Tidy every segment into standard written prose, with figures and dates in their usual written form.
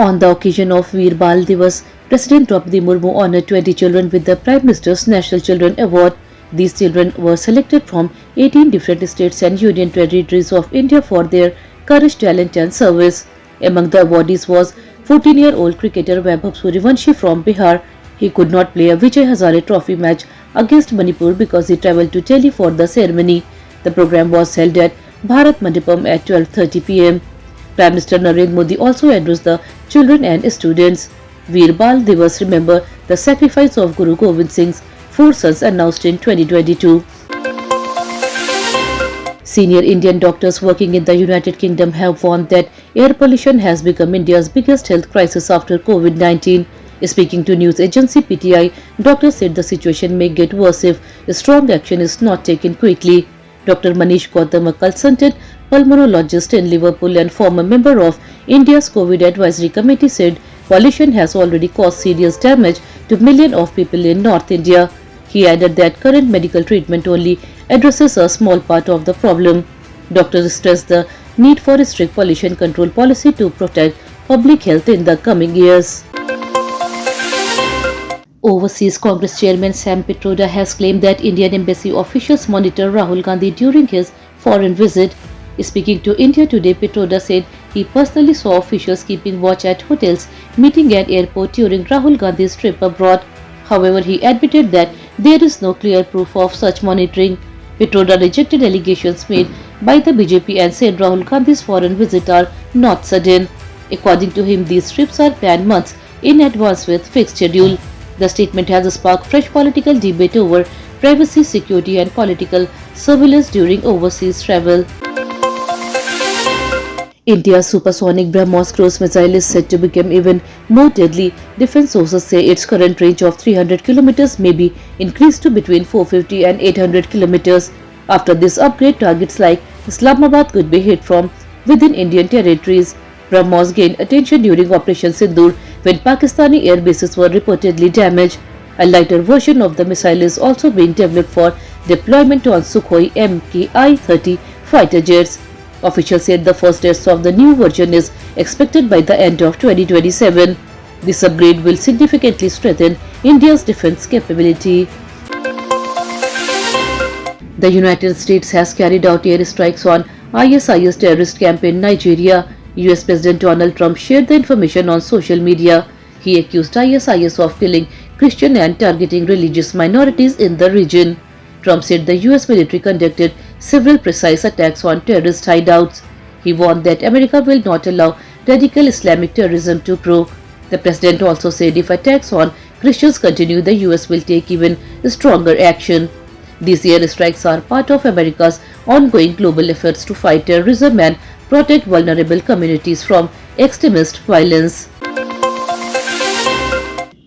On the occasion of Veer Bal Divas, President Draupadi Murmu honored 20 children with the Prime Minister's National Children Award. These children were selected from 18 different states and union territories of India for their courage, talent and service. Among the awardees was 14-year-old cricketer Vaibhav Suryavanshi from Bihar. He could not play a Vijay Hazare Trophy match against Manipur because he travelled to Delhi for the ceremony. The program was held at Bharat Mandapam at 12:30 p.m. Prime Minister Narendra Modi also addressed the children and students. Veer Bal Divas remember the sacrifice of Guru Gobind Singh's four sons announced in 2022. Senior Indian doctors working in the United Kingdom have warned that air pollution has become India's biggest health crisis after COVID-19. Speaking to news agency PTI, doctors said the situation may get worse if strong action is not taken quickly. Dr. Manish Gautam, a consultant pulmonologist in Liverpool and former member of India's COVID Advisory Committee, said pollution has already caused serious damage to millions of people in North India. He added that current medical treatment only addresses a small part of the problem. Doctors stressed the need for a strict pollution control policy to protect public health in the coming years. Overseas Congress Chairman Sam Pitroda has claimed that Indian embassy officials monitor Rahul Gandhi during his foreign visit. Speaking to India Today, Pitroda said he personally saw officials keeping watch at hotels, meeting at airport during Rahul Gandhi's trip abroad. However, he admitted that there is no clear proof of such monitoring. Pitroda rejected allegations made by the BJP and said Rahul Gandhi's foreign visits are not sudden. According to him, these trips are planned months in advance with fixed schedule. The statement has sparked fresh political debate over privacy, security and political surveillance during overseas travel. India's supersonic BrahMos cruise missile is said to become even more deadly. Defense sources say its current range of 300 kilometers may be increased to between 450 and 800 kilometers. After this upgrade, targets like Islamabad could be hit from within Indian territories. BrahMos gained attention during Operation Sindoor when Pakistani air bases were reportedly damaged. A lighter version of the missile is also being developed for deployment on Sukhoi Mki-30 fighter jets. Officials said the first test of the new version is expected by the end of 2027. This upgrade will significantly strengthen India's defense capability. The United States has carried out airstrikes on ISIS terrorist camp in Nigeria. US President Donald Trump shared the information on social media. He accused ISIS of killing Christians and targeting religious minorities in the region. Trump said the US military conducted several precise attacks on terrorist hideouts. He warned that America will not allow radical Islamic terrorism to grow. The president also said if attacks on Christians continue, the US will take even stronger action. These airstrikes are part of America's ongoing global efforts to fight terrorism and protect vulnerable communities from extremist violence.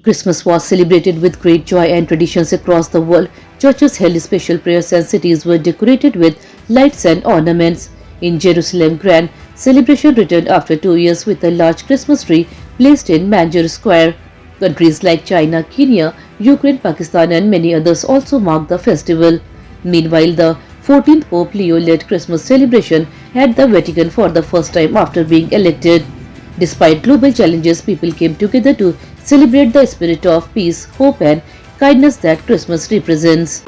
Christmas was celebrated with great joy and traditions across the world. Churches held special prayers and cities were decorated with lights and ornaments. In Jerusalem, grand celebration returned after 2 years with a large Christmas tree placed in Manger Square. Countries like China, Kenya, Ukraine, Pakistan and many others also marked the festival. Meanwhile, the 14th Pope Leo led Christmas celebration at the Vatican for the first time after being elected. Despite global challenges, people came together to celebrate the spirit of peace, hope and kindness that Christmas represents.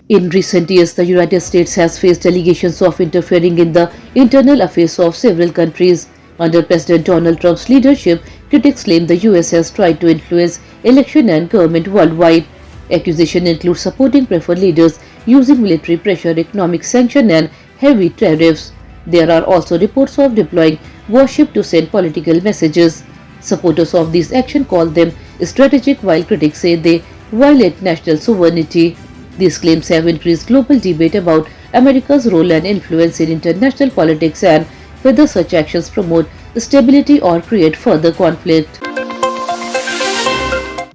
In recent years, the United States has faced allegations of interfering in the internal affairs of several countries. Under President Donald Trump's leadership, critics claim the US has tried to influence election and government worldwide. Accusations include supporting preferred leaders, using military pressure, economic sanctions and heavy tariffs. There are also reports of deploying warships to send political messages. Supporters of this action call them strategic, while critics say they violate national sovereignty. These claims have increased global debate about America's role and influence in international politics and whether such actions promote stability or create further conflict.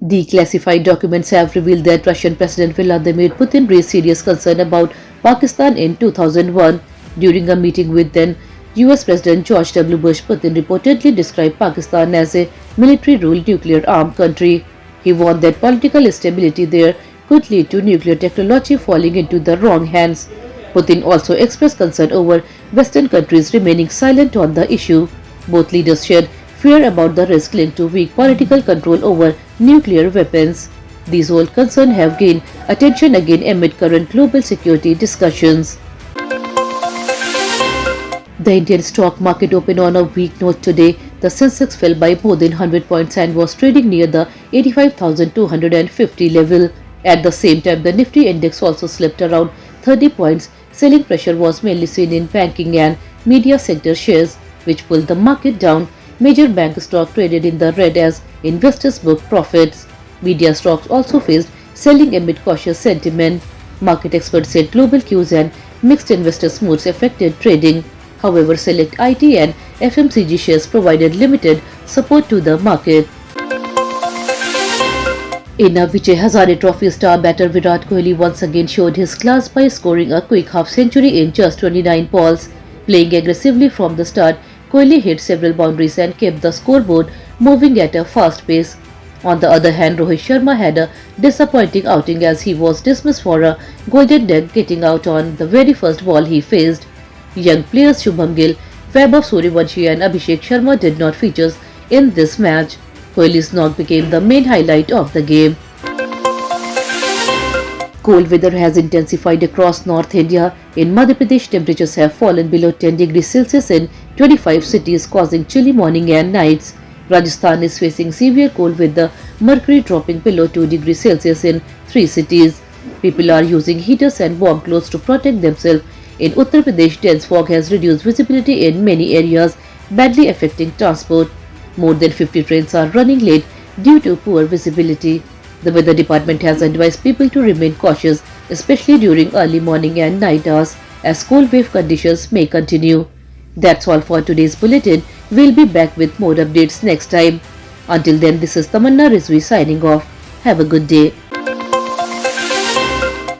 Declassified documents have revealed that Russian President Vladimir Putin raised serious concern about Pakistan in 2001. During a meeting with then US President George W. Bush, Putin reportedly described Pakistan as a military-ruled nuclear-armed country. He warned that political instability there could lead to nuclear technology falling into the wrong hands. Putin also expressed concern over Western countries remaining silent on the issue. Both leaders shared fear about the risk linked to weak political control over nuclear weapons. These old concerns have gained attention again amid current global security discussions. The Indian stock market opened on a weak note today. The Sensex fell by more than 100 points and was trading near the 85,250 level. At the same time, the Nifty index also slipped around 30 points. Selling pressure was mainly seen in banking and media sector shares, which pulled the market down. Major bank stock traded in the red as investors booked profits. Media stocks also faced selling amid cautious sentiment. Market experts said global cues and mixed investors' moods affected trading. However, select IT and FMCG shares provided limited support to the market. In a Vijay Hazare Trophy, star batter Virat Kohli once again showed his class by scoring a quick half-century in just 29 balls. Playing aggressively from the start, Kohli hit several boundaries and kept the scoreboard moving at a fast pace. On the other hand, Rohit Sharma had a disappointing outing as he was dismissed for a golden duck, getting out on the very first ball he faced. Young players Shubham Gill, Vaibhav Sooryavanshi and Abhishek Sharma did not feature in this match. Kohli's knock became the main highlight of the game. Cold weather has intensified across North India. In Madhya Pradesh, temperatures have fallen below 10 degrees Celsius in 25 cities, causing chilly morning and nights. Rajasthan is facing severe cold with the mercury dropping below 2 degrees Celsius in 3 cities. People are using heaters and warm clothes to protect themselves. In Uttar Pradesh, dense fog has reduced visibility in many areas, badly affecting transport. More than 50 trains are running late due to poor visibility. The weather department has advised people to remain cautious, especially during early morning and night hours, as cold wave conditions may continue. That's all for today's bulletin. We'll be back with more updates next time. Until then, this is Tamanna Rizvi signing off. Have a good day.